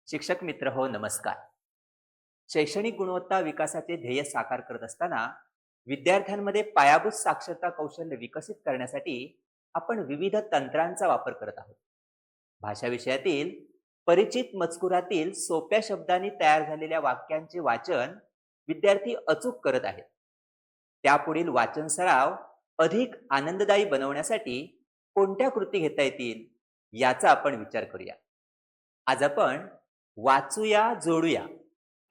शिक्षक मित्र हो नमस्कार. शैक्षणिक गुणवत्ता विकासाचे ध्येय साकार करत असताना विद्यार्थ्यांमध्ये पायाभूत साक्षरता कौशल्य विकसित करण्यासाठी आपण विविध तंत्रांचा वापर करत आहोत. भाषा विषयातील परिचित मजकुरातील सोप्या शब्दांनी तयार झालेल्या वाक्यांचे वाचन विद्यार्थी अचूक करत आहेत. त्यापुढील वाचन सराव अधिक आनंददायी बनवण्यासाठी कोणत्या कृती घेता येतील याचा आपण विचार करूया. आज आपण वाचूया जोडूया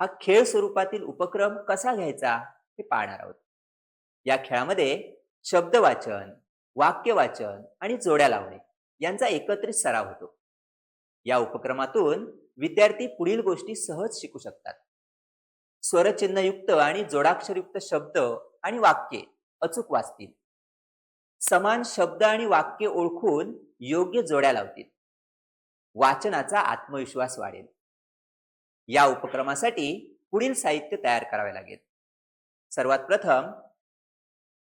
हा खेळ स्वरूपातील उपक्रम कसा घ्यायचा हे पाहणार आहोत. या खेळामध्ये शब्द वाचन, वाक्य वाचन आणि जोड्या लावणे यांचा एकत्रित सराव होतो. या उपक्रमातून विद्यार्थी पुढील गोष्टी सहज शिकू शकतात. स्वरचिन्हयुक्त आणि जोडाक्षरयुक्त शब्द आणि वाक्ये अचूक वाचतील. समान शब्द आणि वाक्य ओळखून योग्य जोड्या लावतील. वाचनाचा आत्मविश्वास वाढेल. या उपक्रमासाठी पुढील साहित्य तयार करावे लागेल. सर्वात प्रथम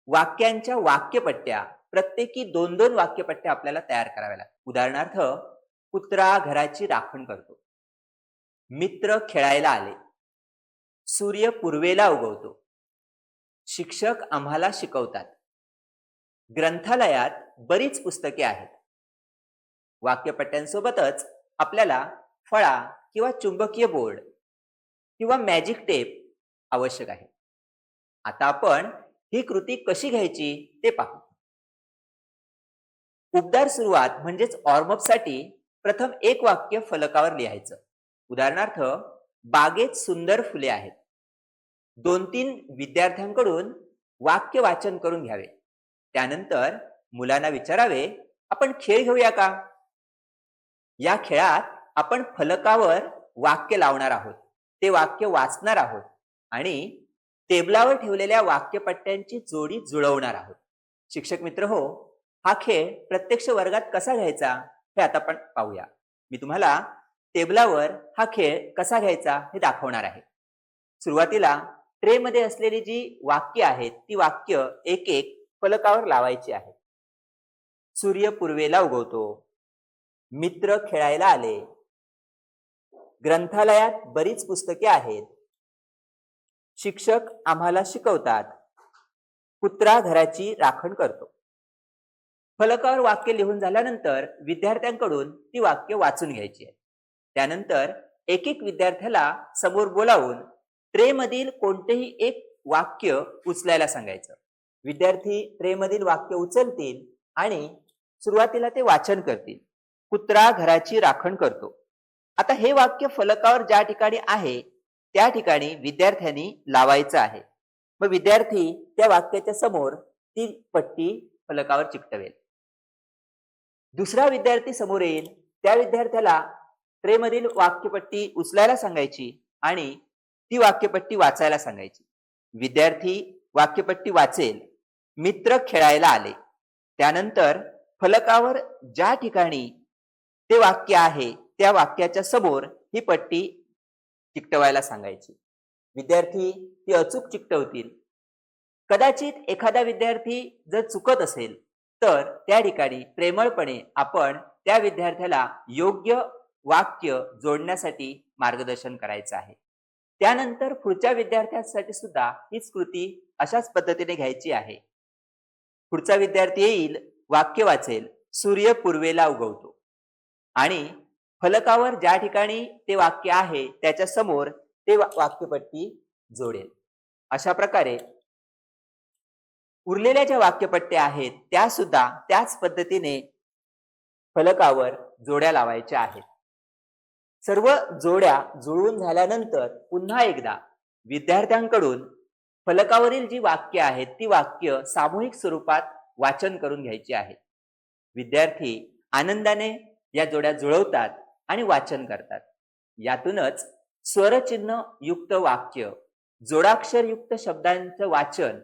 वाक्यांच्या वाक्यपट्ट्या प्रत्येकी 2-2 वाक्यपट्ट्या आपल्याला तयार कराव्या लागतील. उदाहरणार्थ, कुत्रा घराची राखण करतो. मित्र खेळायला आले. सूर्य पूर्वेला उगवतो. शिक्षक आम्हाला शिकवतात. ग्रंथालयात बरीच पुस्तके आहेत. वाक्यपट्ट्यांसोबतच आपल्याला फळा किंवा चुंबकीय बोर्ड किंवा मॅजिक टेप आवश्यक आहे. आता आपण ही कृती कशी घ्यायची ते पाहू. उबदार सुरुवात म्हणजेच वॉर्मअप साठी प्रथम एक वाक्य फलकावर लिहायचं. उदाहरणार्थ, बागेत सुंदर फुले आहेत. 2-3 विद्यार्थ्यांकडून वाक्य वाचन करून घ्यावे. त्यानंतर मुलांना विचारावे, आपण खेळ घेऊया का? या खेळात आपण फलकावर वाक्य लावणार आहोत, ते वाक्य वाचणार आहोत आणि टेबलावर ठेवलेल्या वाक्यपट्ट्यांची जोडी जुळवणार आहोत. शिक्षक मित्र हो, हा खेळ प्रत्यक्ष वर्गात कसा घ्यायचा हे आता आपण पाहूया. मी तुम्हाला टेबलावर हा खेळ कसा घ्यायचा हे दाखवणार आहे. सुरुवातीला ट्रेमध्ये असलेली जी वाक्य आहेत ती वाक्य एक एक फलकावर लावायची आहेत. सूर्य पूर्वेला उगवतो. मित्र खेळायला आले. ग्रंथालयात बरीच पुस्तके आहेत. शिक्षक आम्हाला शिकवतात. कुत्रा घराची राखण करतो. फलकावर वाक्य लिहून झाल्यानंतर विद्यार्थ्यांकडून ती वाक्य वाचून घ्यायची आहेत. त्यानंतर एक एक विद्यार्थ्याला समोर बोलावून ट्रेमधील कोणतेही एक वाक्य उचलायला सांगायचं. विद्यार्थी ट्रेमधील वाक्य उचलतील आणि सुरुवातीला ते वाचन करतील. कुत्रा घराची राखण करतो. आता हे वाक्य फलकावर ज्या ठिकाणी आहे त्या ठिकाणी विद्यार्थ्यांनी लावायचं आहे. मग विद्यार्थी त्या वाक्याच्या समोर ती पट्टी फलकावर चिकटवेल. दुसरा विद्यार्थी समोर येईल. त्या विद्यार्थ्याला ट्रेमधील वाक्यपट्टी उचलायला सांगायची आणि ती वाक्यपट्टी वाचायला सांगायची. विद्यार्थी वाक्यपट्टी वाचेल. मित्र खेळायला आले. त्यानंतर फलकावर ज्या ठिकाणी ते वाक्य आहे त्या वाक्याच्या समोर ही पट्टी चिकटवायला सांगायची. विद्यार्थी ती अचूक चिकटवतील. कदाचित एखादा विद्यार्थी जर चुकत असेल तर त्या ठिकाणी प्रेमळपणे आपण त्या विद्यार्थ्याला योग्य वाक्य जोडण्यासाठी मार्गदर्शन करायचं आहे. त्यानंतर पुढच्या विद्यार्थ्यांसाठी सुद्धा हीच कृती अशाच पद्धतीने घ्यायची आहे. पुढचा विद्यार्थी येईल, वाक्य वाचेल. सूर्य पूर्वेला उगवतो आणि फलकावर ज्या ठिकाणी ते वाक्य आहे त्याच्या समोर ते वाक्यपट्टी जोडेल. अशा प्रकारे उरलेल्या ज्या वाक्यपट्ट्या आहेत त्या सुद्धा त्याच पद्धतीने फलकावर जोड्या लावायच्या आहेत. सर्व जोड्या जुळवून झाल्यानंतर पुन्हा एकदा विद्यार्थ्यांकडून फलकावरील जी वाक्य आहेत ती वाक्य सामूहिक स्वरूपात वाचन करून घ्यायची आहेत. विद्यार्थी आनंदाने या जोड्या जुळवतात आणि वाचन करतात. यातूनच स्वरचिन्ह युक्त वाक्य, जोडाक्षरयुक्त शब्दांचं वाचन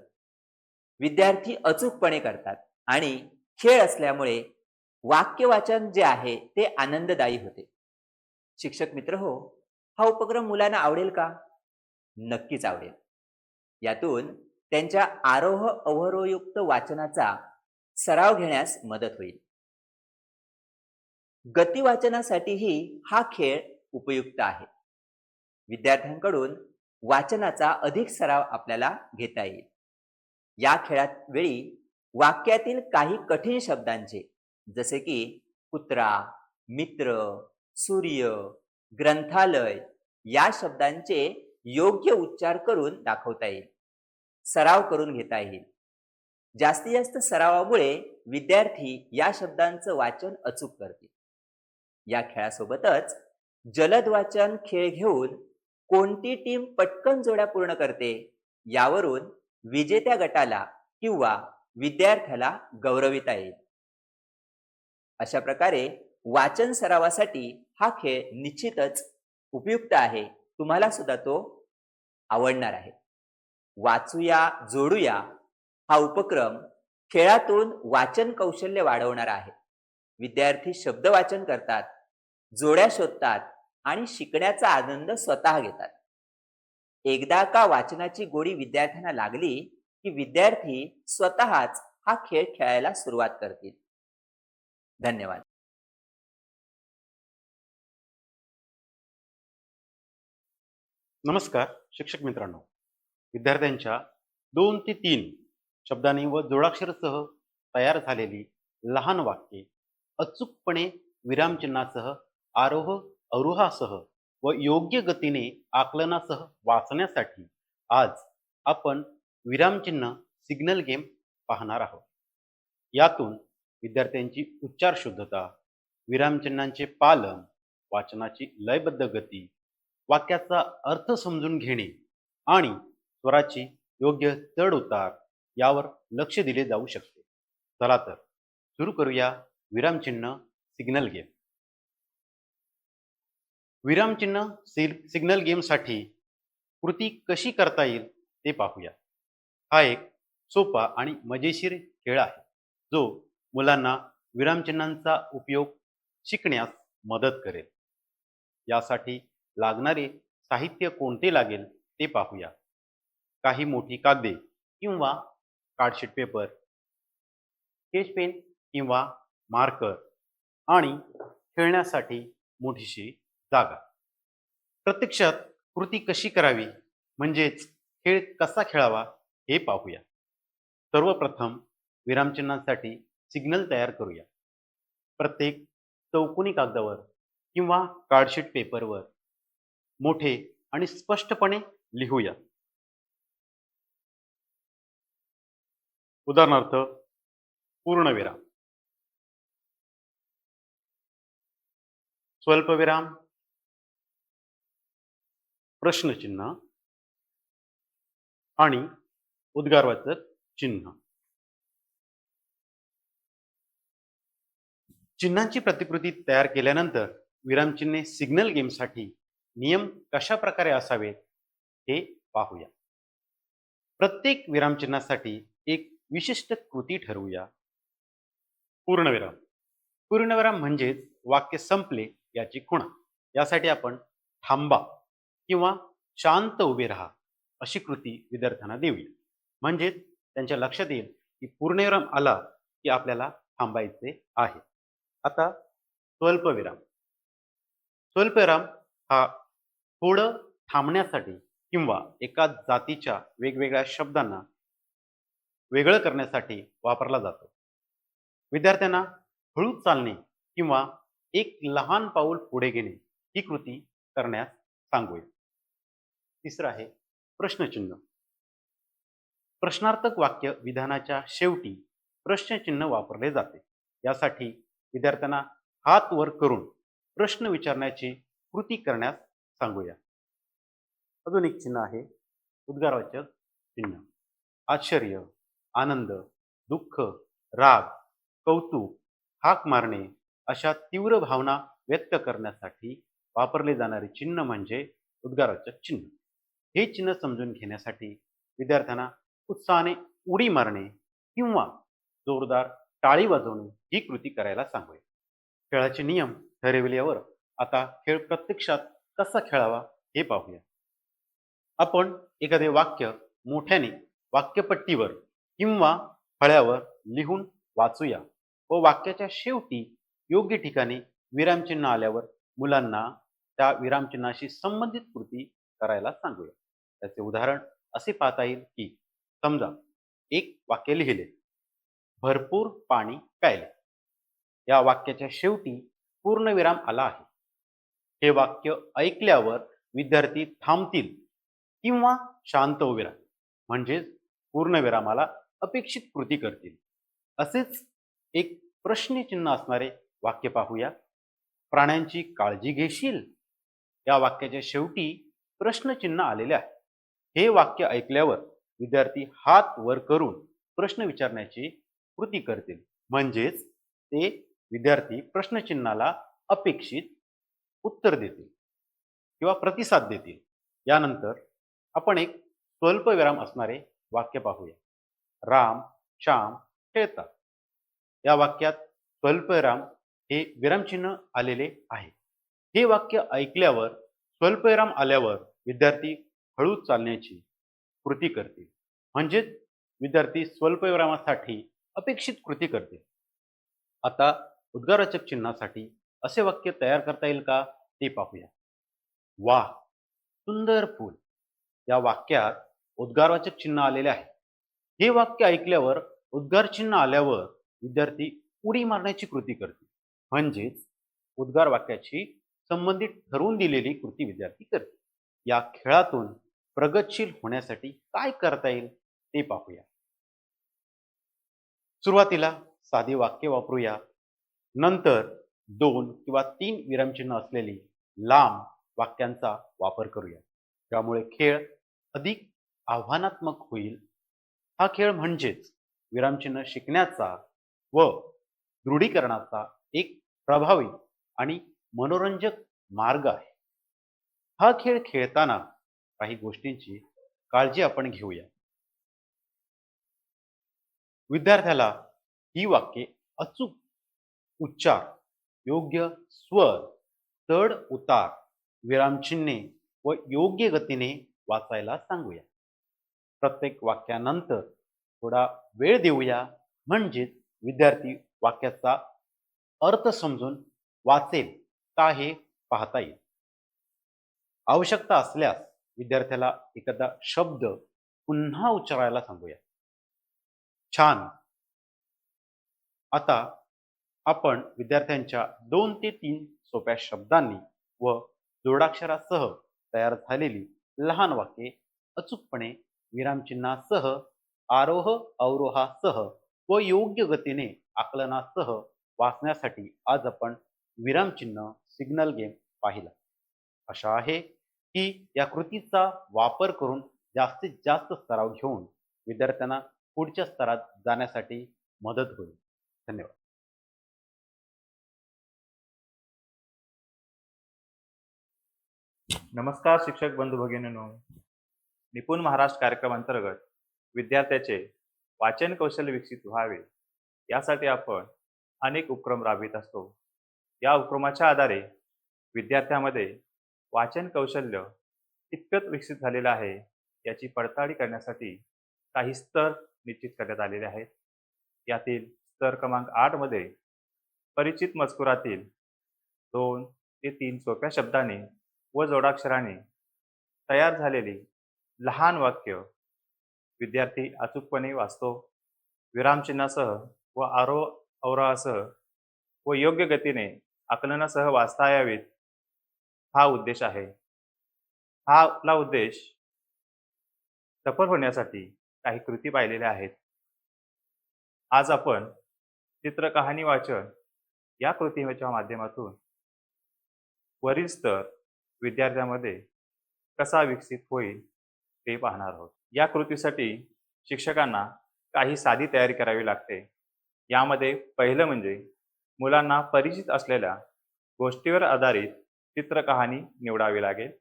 विद्यार्थी अचूकपणे करतात आणि खेळ असल्यामुळे वाक्य वाचन जे आहे ते आनंददायी होते. शिक्षक मित्र हो, हा उपक्रम मुलांना आवडेल का? नक्कीच आवडेल. यातून त्यांच्या आरोह अवरोहयुक्त वाचनाचा सराव घेण्यास मदत होईल. गती वाचनासाठीही हा खेळ उपयुक्त आहे. विद्यार्थ्यांकडून वाचनाचा अधिक सराव आपल्याला घेता येईल. या खेळात वेळी वाक्यातील काही कठीण शब्दांचे, जसे की कुत्रा, मित्र, सूर्य, ग्रंथालय या शब्दांचे योग्य उच्चार करून दाखवता येईल, सराव करून घेता येईल. जास्तीत जास्त सरावामुळे विद्यार्थी या शब्दांचं वाचन अचूक करतील. या खेळासोबतच जलद वाचन खेळ घेऊन कोणती टीम पटकन जोड्या पूर्ण करते यावरून विजेत्या गटाला किंवा विद्यार्थ्याला गौरविता येईल. अशा प्रकारे वाचन सरावासाठी हा खेळ निश्चितच उपयुक्त आहे. तुम्हाला सुद्धा तो आवडणार आहे. वाचूया जोडूया हा उपक्रम खेळातून वाचन कौशल्य वाढवणारा आहे. विद्यार्थी शब्द वाचन करतात, जोड्या शोधतात आणि शिकण्याचा आनंद स्वतः घेतात. एकदा का वाचनाची गोडी विद्यार्थ्यांना लागली की विद्यार्थी स्वतःच हा खेळ खेळायला सुरुवात करतील. धन्यवाद. नमस्कार शिक्षक मित्रांनो. विद्यार्थ्यांच्या 2 ते 3 शब्दांनी व जोडाक्षरासह तयार झालेली लहान वाक्ये अचूकपणे विरामचिन्हासह, आरोह अवरोहासह व योग्य गतीने आकलनासह वाचण्यासाठी आज आपण विरामचिन्ह सिग्नल गेम पाहणार आहोत. यातून विद्यार्थ्यांची उच्चार शुद्धता, विरामचिन्हांचे पालन, वाचनाची लयबद्ध गती, वाक्याचा अर्थ समजून घेणे आणि स्वराची योग्य चढ उतार यावर लक्ष दिले जाऊ शकते. चला तर सुरू करूया विरामचिन्ह सिग्नल गेम. विरामचिन्ह सिग्नल गेमसाठी कृती कशी करता येईल ते पाहूया. हा एक सोपा आणि मजेशीर खेळ आहे जो मुलांना विरामचिन्हांचा उपयोग शिकण्यास मदत करेल. यासाठी लागणारे साहित्य कोणते लागेल ते पाहूया. काही मोठी कागदे किंवा कार्डशीट पेपर, स्केच पेन किंवा मार्कर आणि खेळण्यासाठी मोठीशी जागा. प्रत्यक्षात कृती कशी करावी म्हणजेच खेळ कसा खेळावा हे पाहूया. सर्वप्रथम विरामचिन्हांसाठी सिग्नल तयार करूया. प्रत्येक चौकोनी कागदावर किंवा कार्डशीट पेपरवर मोठे आणि स्पष्टपणे लिहूया. उदाहरणार्थ पूर्णविराम, स्वल्पविराम, प्रश्नचिन्ह आणि उद्गारवाचक चिन्ह. चिन्हांची प्रतिकृती तयार केल्यानंतर विरामचिन्हे सिग्नल गेमसाठी नियम कशा प्रकारे असावेत हे पाहूया. प्रत्येक विरामचिन्हासाठी एक विशिष्ट कृती ठरवूया. पूर्णविराम. पूर्णविराम म्हणजेच वाक्य संपले याची खुणा. यासाठी आपण थांबा किंवा शांत उभे राहा अशी कृती विद्यार्थ्यांना देऊया. म्हणजेच त्यांच्या लक्षात येईल की पूर्णविराम आला की आपल्याला थांबायचे आहे. आता स्वल्पविराम. स्वल्पविराम हा थोडं थांबण्यासाठी किंवा एका जातीच्या वेगवेगळ्या शब्दांना वेगळं करण्यासाठी वापरला जातो. विद्यार्थ्यांना हळू चालणे किंवा एक लहान पाऊल पुढे घेणे ही कृती करण्यास सांगूया. तिसरं आहे प्रश्नचिन्ह. प्रश्नार्थक वाक्य विधानाच्या शेवटी प्रश्नचिन्ह वापरले जाते. यासाठी विद्यार्थ्यांना हात वर करून प्रश्न विचारण्याची कृती करण्यास सांगूया. अजून एक चिन्ह आहे उद्गारवाचक चिन्ह. आश्चर्य, आनंद, दुःख, राग, कौतुक, हाक मारणे अशा तीव्र भावना व्यक्त करण्यासाठी वापरले जाणारे चिन्ह म्हणजे उद्गारवाचक चिन्ह. हे चिन्ह समजून घेण्यासाठी विद्यार्थ्यांना उत्साहाने उडी मारणे किंवा जोरदार टाळी वाजवणे ही कृती करायला सांगूया. खेळाचे नियम ठरविल्यावर आता खेळ प्रत्यक्षात कसा खेळावा हे पाहूया. आपण एखादे वाक्य मोठ्याने वाक्यपट्टीवर किंवा फळ्यावर लिहून वाचूया व वाक्याच्या शेवटी योग्य ठिकाणी विरामचिन्ह आल्यावर मुलांना त्या विरामचिन्हाशी संबंधित कृती करायला सांगूया. त्याचे उदाहरण असे पाहता येईल की समजा एक वाक्य लिहिले, भरपूर पाणी प्यायले. या वाक्याच्या शेवटी पूर्णविराम आला आहे. हे वाक्य ऐकल्यावर विद्यार्थी थांबतील किंवा शांत उभे राहतील, म्हणजेच पूर्णविरामाला अपेक्षित कृती करतील. असेच एक प्रश्नचिन्ह असणारे वाक्य पाहूया. प्राण्यांची काळजी घेशील? या वाक्याच्या शेवटी प्रश्नचिन्ह आलेले आहे. हे वाक्य ऐकल्यावर विद्यार्थी हात वर करून प्रश्न विचारण्याची कृती करतील, म्हणजेच ते विद्यार्थी प्रश्नचिन्हाला अपेक्षित उत्तर देतील किंवा प्रतिसाद देतील. यानंतर आपण एक स्वल्पविराम असणारे वाक्य पाहूया. राम श्याम खेळतात. या वाक्यात स्वल्पविराम हे विरामचिन्ह आलेले आहे. हे वाक्य ऐकल्यावर स्वल्पविराम आल्यावर विद्यार्थी हळू चालण्याची कृती करतील, म्हणजेच विद्यार्थी स्वल्पविरामासाठी अपेक्षित कृती करतील. आता उद्गारवाचक चिन्हासाठी असे वाक्य तयार करता येईल का ते पाहूया. वाह, सुंदर फूल. या वाक्यात उद्गारवाचक चिन्ह आलेले आहे. हे वाक्य ऐकल्यावर उद्गार चिन्ह आल्यावर विद्यार्थी उडी मारण्याची कृती करतील, म्हणजेच उद्गार वाक्याची संबंधित ठरवून दिलेली कृती विद्यार्थी करतील. या खेळातून प्रगतशील होण्यासाठी काय करता येईल ते पाहूया. सुरुवातीला साधी वाक्य वापरूया. नंतर 2 किंवा 3 विरामचिन्ह असलेली लांब वाक्यांचा वापर करूया. त्यामुळे खेळ अधिक आव्हानात्मक होईल. हा खेळ म्हणजेच विरामचिन्ह शिकण्याचा व दृढीकरणाचा एक प्रभावी आणि मनोरंजक मार्ग आहे. हा खेळ खेळताना काही गोष्टींची काळजी आपण घेऊया. विद्यार्थ्याला ही वाक्ये अचूक उच्चार, योग्य स्वर, चढ उतार, विरामचिन्हे व योग्य गतीने वाचायला सांगूया. प्रत्येक वाक्यानंतर थोडा वेळ देऊया, म्हणजेच विद्यार्थी वाक्याचा अर्थ समजून वाचेल का हे पाहता येईल. आवश्यकता असल्यास विद्यार्थ्याला एखादा शब्द पुन्हा उच्चारायला सांगूया. छान. आता आपण विद्यार्थ्यांच्या 2 ते 3 सोप्या शब्दांनी व जोडाक्षरासह तयार झालेली लहान वाक्ये अचूकपणे विरामचिन्हासह, आरोह अवरोहासह व योग्य गतीने आकलनासह वाचण्यासाठी आज आपण विरामचिन्ह सिग्नल गेम पाहिला. आशा आहे की या कृतीचा वापर करून जास्तीत जास्त सराव घेऊन विद्यार्थ्यांना पुढच्या स्तरात जाण्यासाठी मदत होईल. धन्यवाद. नमस्कार शिक्षक बंधू भगिनींनो. निपुण महाराष्ट्र कार्यक्रमांतर्गत विद्यार्थ्याचे वाचन कौशल्य विकसित व्हावे यासाठी आपण अनेक उपक्रम राबवित असतो. या उपक्रमाच्या आधारे विद्यार्थ्यामध्ये वाचन कौशल्य कितपत विकसित झालेलं आहे याची पडताळणी करण्यासाठी काही स्तर निश्चित करण्यात आलेले आहेत. यातील स्तर क्रमांक 8 मध्ये परिचित मजकुरातील 2 ते 3 सोप्या शब्दांनी व जोडाक्षराने तयार झालेली लहान वाक्य विद्यार्थी अचूकपणे वाचतो. विरामचिन्हासह व आरोह अवरोहासह व योग्य गतीने आकलनासह वाचता यावीत हा उद्देश आहे. हा आपला उद्देश सफल होण्यासाठी काही कृती पाहिलेल्या आहेत. आज आपण चित्रकहाणी वाचन या कृतीच्या माध्यमातून वरील स्तर विद्यार्थ्यांमध्ये कसा विकसित होईल ते पाहणार आहोत. या कृतीसाठी शिक्षकांना काही साधी तयारी करावी लागते. यामध्ये पहिलं म्हणजे मुलांना परिचित असलेल्या गोष्टीवर आधारित चित्रकहाणी निवडावी लागेल.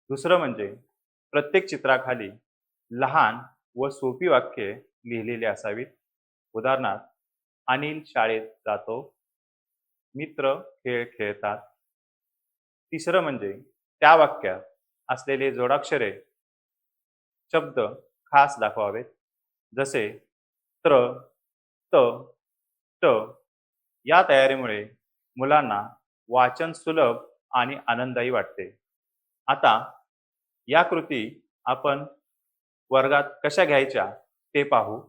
दुसरं म्हणजे प्रत्येक चित्राखाली लहान व सोपी वाक्ये लिहिलेली असावीत. उदाहरणार्थ, अनिल शाळेत जातो, मित्र खेळ खेळतात. तिसरं म्हणजे त्या वाक्यात असलेले जोडाक्षरे शब्द खास दाखवावेत, जसे त्र, त, ट. या तयारीमुळे मुलांना वाचन सुलभ आणि आनंददायी वाटते. आता या कृती आपण वर्गात कशा घ्यायच्या ते पाहू.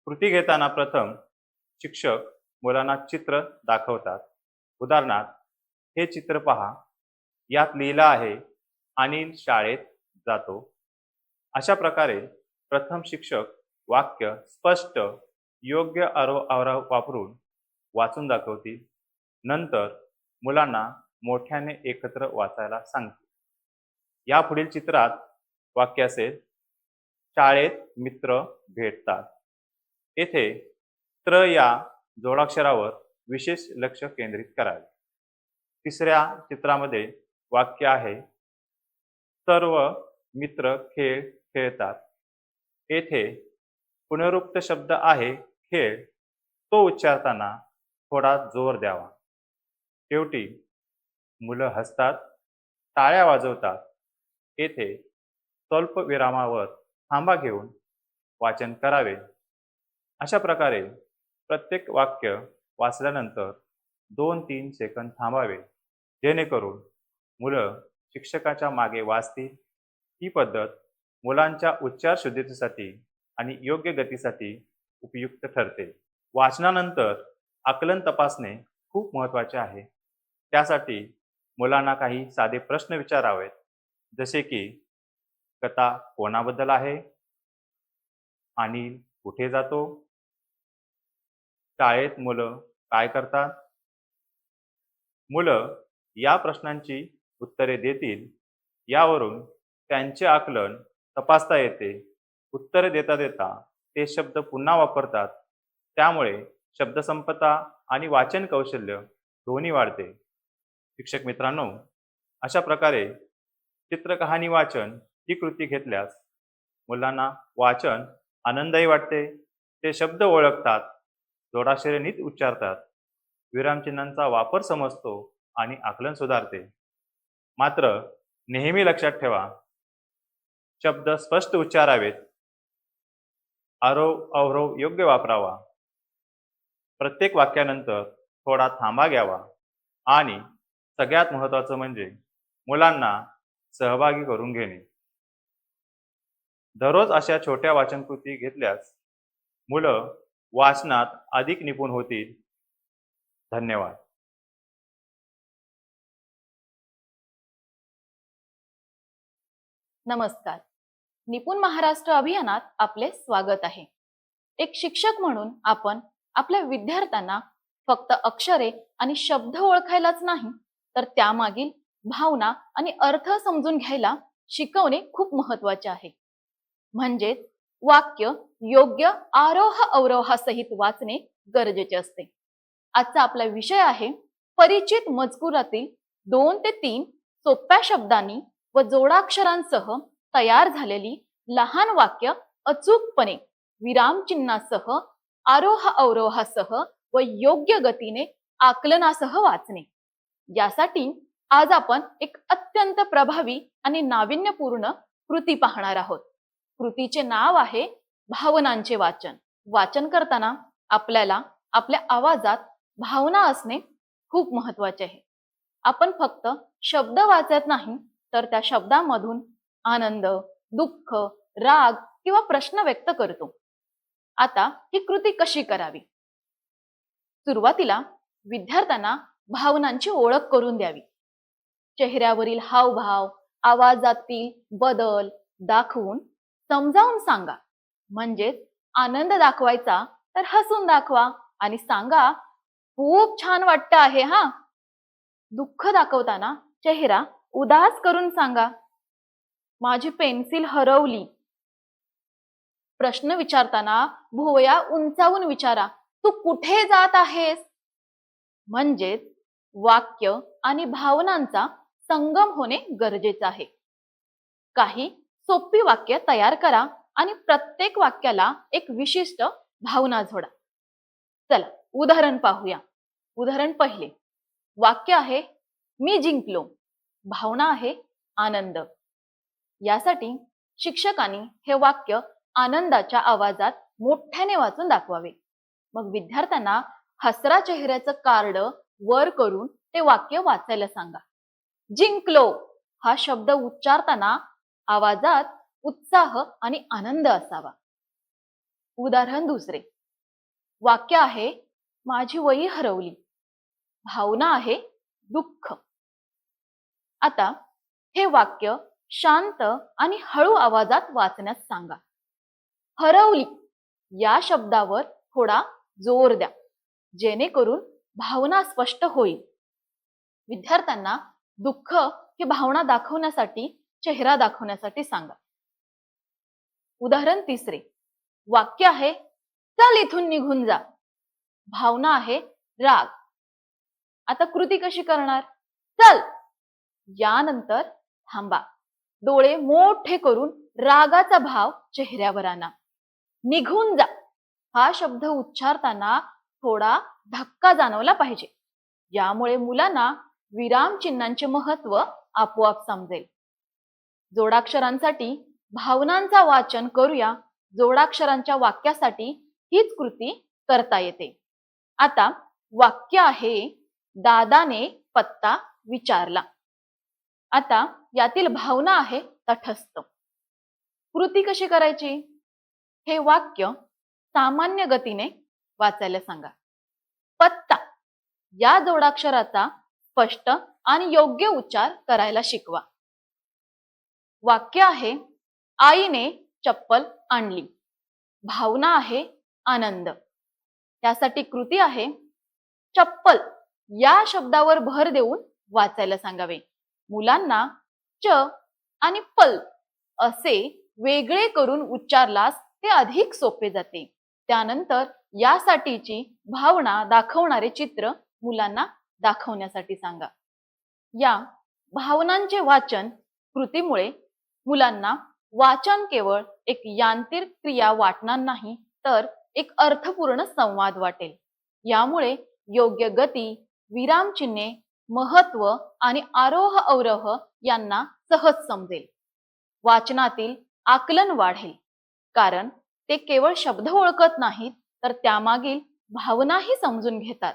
कृती घेताना प्रथम शिक्षक मुलांना चित्र दाखवतात. उदाहरणार्थ, हे चित्र पहा, यात लिहिलं आहे अनिल शाळेत जातो. अशा प्रकारे प्रथम शिक्षक वाक्य स्पष्ट, योग्य आरव वापरून वाचून दाखवतील. नंतर मुलांना मोठ्याने एकत्र वाचायला सांगतील. यापुढील चित्रात वाक्य असेल, शाळेत मित्र भेटतात. येथे त्र या जोडाक्षरावर विशेष लक्ष केंद्रित करावे. तिसऱ्या चित्रामध्ये वाक्य आहे, सर्व मित्र खेळ खेळतात. येथे पुनरुक्त शब्द आहे खेळ, तो उच्चारताना थोडा जोर द्यावा. शेवटी मुलं हसतात, टाळ्या वाजवतात. येथे स्वल्प विरामावर थांबा घेऊन वाचन करावे. अशा प्रकारे प्रत्येक वाक्य वाचल्यानंतर 2-3 सेकंद थांबावे, जेणेकरून मुलं शिक्षकाच्या मागे वाचतील. ही पद्धत मुलांच्या उच्चार शुद्धतेसाठी आणि योग्य गतीसाठी उपयुक्त ठरते. वाचनानंतर आकलन तपासणे खूप महत्त्वाचे आहे. त्यासाठी मुलांना काही साधे प्रश्न विचारावेत, जसे की कथा कोणाबद्दल आहे, अनिल कुठे जातो, शाळेत मुलं काय करतात. मुलं या प्रश्नांची उत्तरे देतील. यावरून त्यांचे आकलन तपासता येते. उत्तरे देता देता ते शब्द पुन्हा वापरतात. त्यामुळे शब्दसंपदा आणि वाचन कौशल्य दोन्ही वाढते. शिक्षक मित्रांनो, अशा प्रकारे चित्रकहाणी वाचन ही कृती घेतल्यास मुलांना वाचन आनंदही वाटते. ते शब्द ओळखतात, जोडाक्षरे नीट उच्चारतात, विरामचिन्हांचा वापर समजतो आणि आकलन सुधारते. मात्र नेहमी लक्षात ठेवा, शब्द स्पष्ट उच्चारावेत, आरोह अवरोह योग्य वापरावा, प्रत्येक वाक्यानंतर थोडा थांबा घ्यावा आणि सगळ्यात महत्त्वाचं म्हणजे मुलांना सहभागी करून घेणे. दररोज अशा छोट्या वाचन कृती घेतल्यास मुलं वाचनात अधिक निपुण होतील. धन्यवाद. नमस्कार. निपुण महाराष्ट्र अभियानात आपले स्वागत आहे. एक शिक्षक म्हणून आपण आपल्या विद्यार्थ्यांना फक्त अक्षरे आणि शब्द ओळखायलाच नाही, तर त्यामागील भावना आणि अर्थ समजून घ्यायला शिकवणे खूप महत्त्वाचे आहे. म्हणजेच वाक्य योग्य आरोह अवरोहासहित वाचणे गरजेचे असते. आजचा आपला विषय आहे परिचित मजकुरातील 2 ते 3 सोप्या शब्दांनी व जोडाक्षरांसह तयार झालेली लहान वाक्य अचूकपणे विरामचिन्हासह, आरोह अवरोहासह व योग्य गतीने आकलनासह वाचणे. यासाठी आज आपण एक अत्यंत प्रभावी आणि नाविन्यपूर्ण कृती पाहणार आहोत. कृतीचे नाव आहे भावनांचे वाचन. वाचन करताना आपल्याला आपल्या आवाजात भावना असणे खूप महत्त्वाचे आहे. आपण फक्त शब्द वाचत नाही, तर त्या शब्दांमधून आनंद, दुःख, राग किंवा प्रश्न व्यक्त करतो. आता ही कृती कशी करावी? सुरुवातीला विद्यार्थ्यांना भावनांची ओळख करून द्यावी. चेहऱ्यावरील हावभाव, आवाजातील बदल दाखवून समजावून सांगा. म्हणजेच आनंद दाखवायचा तर हसून दाखवा आणि सांगा, खूप छान वाटतं आहे हा. दुःख दाखवताना चेहरा उदास करून सांगा, माझी पेन्सिल हरवली. प्रश्न विचारताना भुवया उंचावून विचारा, तू कुठे जात आहेस? म्हणजेच वाक्य आणि भावनांचा संगम होणे गरजेचे आहे. काही सोपी वाक्य तयार करा आणि प्रत्येक वाक्याला एक विशिष्ट भावना जोडा. चला उदाहरण पाहूया. उदाहरण पहिले, वाक्य आहे मी जिंकलो. भावना आहे आनंद. यासाठी शिक्षकांनी हे वाक्य आनंदाच्या आवाजात मोठ्याने वाचून दाखवावे. मग विद्यार्थ्यांना हसरा चेहऱ्याचं कार्ड वर करून ते वाक्य वाचायला सांगा. जिंकलो हा शब्द उच्चारताना आवाजात उत्साह आणि आनंद असावा. उदाहरण दुसरे. वाक्य आहे, माझी वही हरवली. भावना आहे दुःख. आता हे वाक्य शांत आणि हळू आवाजात वाचण्यास सांगा. हरवली या शब्दावर थोडा जोर द्या, जेणेकरून भावना स्पष्ट होईल. विद्यार्थ्यांना दुःख ही भावना दाखवण्यासाठी चेहरा दाखवण्यासाठी सांगा. उदाहरण तिसरे. वाक्य आहे, चल इथून निघून जा. भावना आहे राग. आता कृती कशी करणार? चल यानंतर थांबा. डोळे मोठे करून रागाचा भाव चेहऱ्यावर आणा. निघून जा हा शब्द उच्चारताना थोडा धक्का जाणवला पाहिजे. यामुळे मुलांना विराम चिन्हांचे महत्व आपोआप समजेल. जोडाक्षरांसाठी भावनांचा वाचन करूया. जोडाक्षरांच्या वाक्यासाठी हीच कृती करता येते. आता वाक्य आहे, दादाने पत्ता विचारला. आता यातील भावना आहे तटस्थ. कृती कशी करायची? हे वाक्य सामान्य गतीने वाचायला सांगा. पत्ता या जोडाक्षराचा स्पष्ट आणि योग्य उच्चार करायला शिकवा. वाक्य आहे, आईने चप्पल आणली. भावना आहे आनंद. त्यासाठी कृती आहे, चप्पल या शब्दावर भर देऊन वाचायला सांगावे. मुलांना च आणि पल असे वेगळे करून उच्चारल्यास ते अधिक सोपे जाते. त्यानंतर यासाठीची भावना दाखवणारे चित्र मुलांना दाखवण्यासाठी सांगा. या भावनांचे वाचन कृतीमुळे मुलांना वाचन केवळ एक यांत्रिक क्रिया वाटणार नाही, तर एक अर्थपूर्ण संवाद वाटेल. यामुळे योग्य गती, विरामचिन्हे, महत्व आणि आरोह अवरोह यांना सहज समजेल. वाचनातील आकलन वाढेल, कारण ते केवळ शब्द ओळखत नाहीत, तर त्यामागील भावनाही समजून घेतात.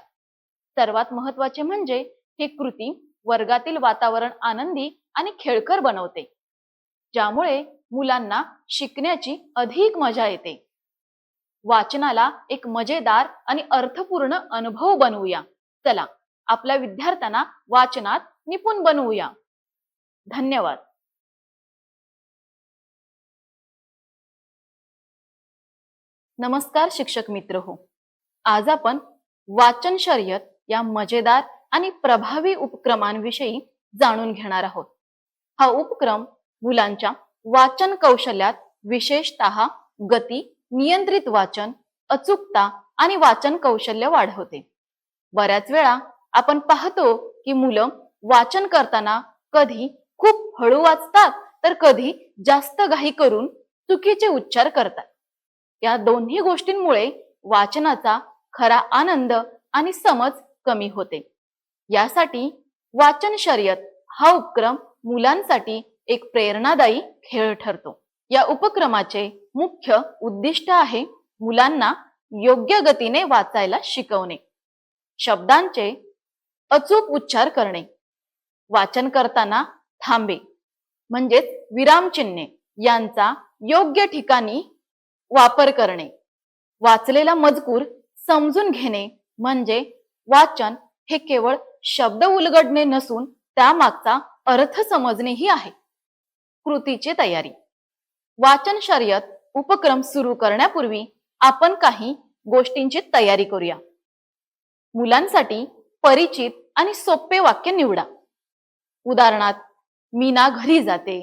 सर्वात महत्वाचे म्हणजे ही कृती वर्गातील वातावरण आनंदी आणि खेळकर बनवते, ज्यामुळे मुलांना शिकण्याची अधिक मजा येते. वाचनाला एक मजेदार आणि अर्थपूर्ण अनुभव बनवूया. चला आपल्या विद्यार्थ्यांना वाचनात निपुण बनवूया. धन्यवाद. नमस्कार शिक्षक मित्र हो. आज आपण वाचन शर्यत या मजेदार आणि प्रभावी उपक्रमांविषयी जाणून घेणार आहोत. हा उपक्रम मुलांच्या वाचन कौशल्यात विशेषतः गती, नियंत्रित वाचन, अचूकता आणि वाचन कौशल्य वाढवते. बऱ्याच वेळा आपण पाहतो की मुलं वाचन करताना कधी खूप हळू वाचतात, तर कधी जास्त घाई करून चुकीचे उच्चार करतात. या दोन्ही गोष्टींमुळे वाचनाचा खरा आनंद आणि समज कमी होते. यासाठी वाचन शर्यत हा उपक्रम मुलांसाठी एक प्रेरणादायी खेळ ठरतो. या उपक्रमाचे मुख्य उद्दिष्ट आहे मुलांना योग्य गतीने वाचायला शिकवणे, शब्दांचे अचूक उच्चार करणे, वाचन करताना थांबे म्हणजेच विरामचिन्हे यांचा योग्य ठिकाणी वापर करणे, वाचलेला मजकूर समजून घेणे म्हणजे वाचन हे केवळ शब्द उलगडणे नसून त्यामागचा अर्थ समजणेही आहे. कृतीची तयारी. वाचन शर्यत उपक्रम सुरू करण्यापूर्वी आपण काही गोष्टींची तयारी करूया. मुलांसाठी परिचित आणि सोपे वाक्य निवडा. उदाहरणार्थ, मीना घरी जाते.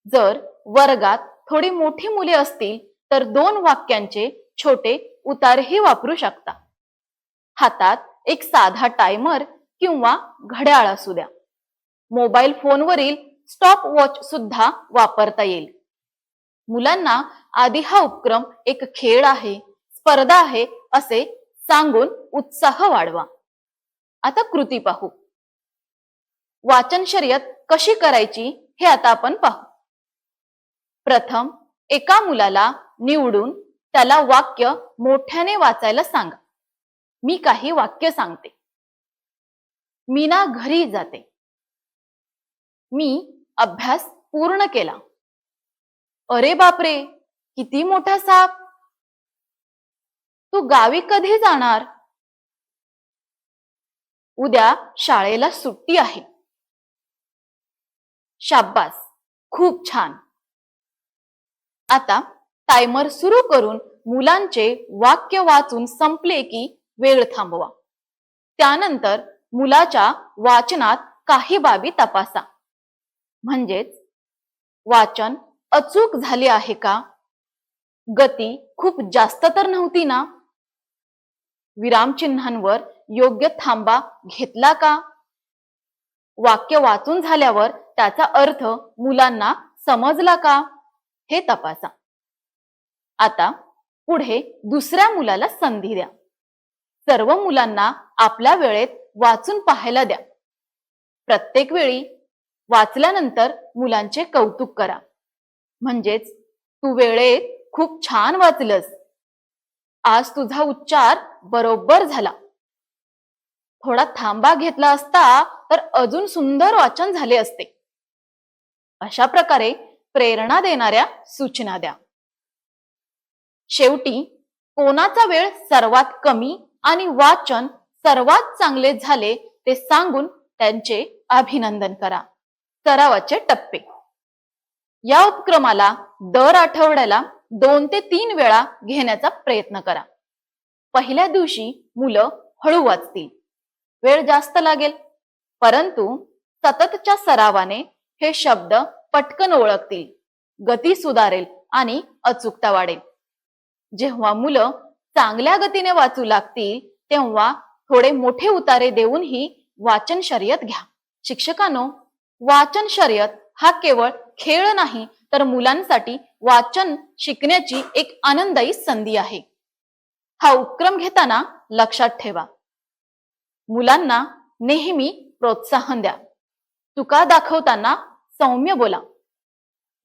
जर वर्गात थोडी मोठी मुले असतील तर 2 वाक्यांचे छोटे उतारही वापरू शकता. हातात एक साधा टायमर किंवा घड्याळ असू द्या. मोबाईल फोनवरील स्टॉप वॉच सुद्धा वापरता येईल. मुलांना आधी हा उपक्रम एक खेळ आहे, स्पर्धा आहे असे सांगून उत्साह वाढवा. आता कृती पाहू. वाचन शर्यत कशी करायची हे आता आपण पाहू. प्रथम एका मुलाला निवडून त्याला वाक्य मोठ्याने वाचायला सांगा. मी काही वाक्य सांगते. मीना घरी जाते. मी अभ्यास पूर्ण केला. अरे बापरे, किती मोठा साप. तू गावी कधी जाणार? उद्या शाळेला सुट्टी आहे. शाब्बास, खूप छान. आता टायमर सुरू करून मुलांचे वाक्य वाचून संपले की वेळ थांबवा. त्यानंतर मुलाच्या वाचनात काही बाबी तपासा. म्हणजेच वाचन अचूक झाले आहे का? गती खूप जास्त तर नव्हती ना? विरामचिन्हांवर योग्य थांबा घेतला का? वाक्य वाचून झाल्यावर त्याचा अर्थ मुलांना समजला का? हे तपासा. आता पुढे दुसऱ्या मुलाला संधी द्या. सर्व मुलांना आपल्या वेळेत वाचून पाहायला द्या. प्रत्येक वेळी वाचल्यानंतर मुलांचे कौतुक करा. म्हणजेच तू वेळेत खूप छान वाचलंस. आज तुझा उच्चार बरोबर झाला. थोडा थांबा घेतला असता तर अजून सुंदर वाचन झाले असते. अशा प्रकारे प्रेरणा देणाऱ्या सूचना द्या. शेवटी कोणाचा वेळ सर्वात कमी आणि वाचन सर्वात चांगले झाले ते सांगून त्यांचे अभिनंदन करा. सरावाचे टप्पे. या उपक्रमाला दर आठवड्याला 2 ते 3 वेळा घेण्याचा प्रयत्न करा. पहिल्या दिवशी मुलं हळू वाचतील, वेळ जास्त लागेल, परंतु सततच्या सरावाने हे शब्द पटकन ओळखतील, गती सुधारेल आणि अचूकता वाढेल. जेव्हा मुलं चांगल्या गतीने वाचू लागतील तेव्हा थोडे मोठे उतारे देऊनही वाचन शर्यत घ्या. शिक्षकांनो, वाचन शर्यत हा केवळ खेळ नाही तर मुलांसाठी वाचन शिकण्याची एक आनंददायी संधी आहे. हा उपक्रम घेताना लक्षात ठेवा, मुलांना नेहमी प्रोत्साहन द्या. चुका दाखवताना सौम्य बोला.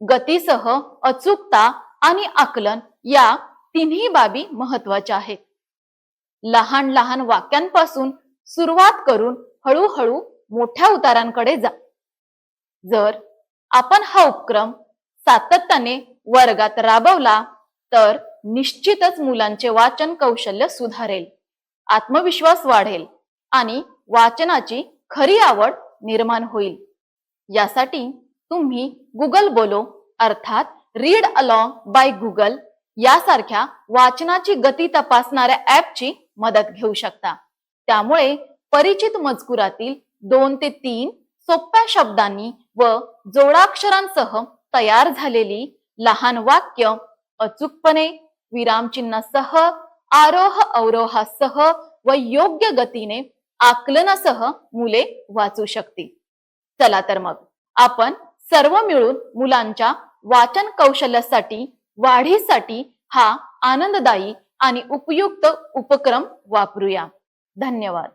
गतीसह अचूकता आणि आकलन या तिन्ही बाबी महत्वाच्या आहेत. लहान लहान वाक्यांपासून सुरुवात करून हळूहळू मोठ्या उतारांकडे जा. जर आपण हा उपक्रम सातत्याने वर्गात राबवला तर निश्चितच मुलांचे वाचन कौशल्य सुधारेल, आत्मविश्वास वाढेल आणि वाचनाची खरी आवड निर्माण होईल. यासाठी तुम्ही गुगल बोलो अर्थात रीड अलॉंग बाय गुगल यासारख्या वाचनाची गती तपासणाऱ्या ऍपची मदत घेऊ शकता. त्यामुळे परिचित मजकुरातील 2 ते 3 सोप्या शब्दांनी व जोडाक्षरांसह तयार झालेली लहान वाक्य अचूकपणे विरामचिन्हासह, आरोह अवरोहासह व योग्य गतीने आकलनासह मुले वाचू शकतील. चला तर मग आपण सर्व मिळून मुलांच्या वाचन कौशल्यासाठी वाढीसाठी हा आनंददायी आणि उपयुक्त उपक्रम वापरूया. धन्यवाद.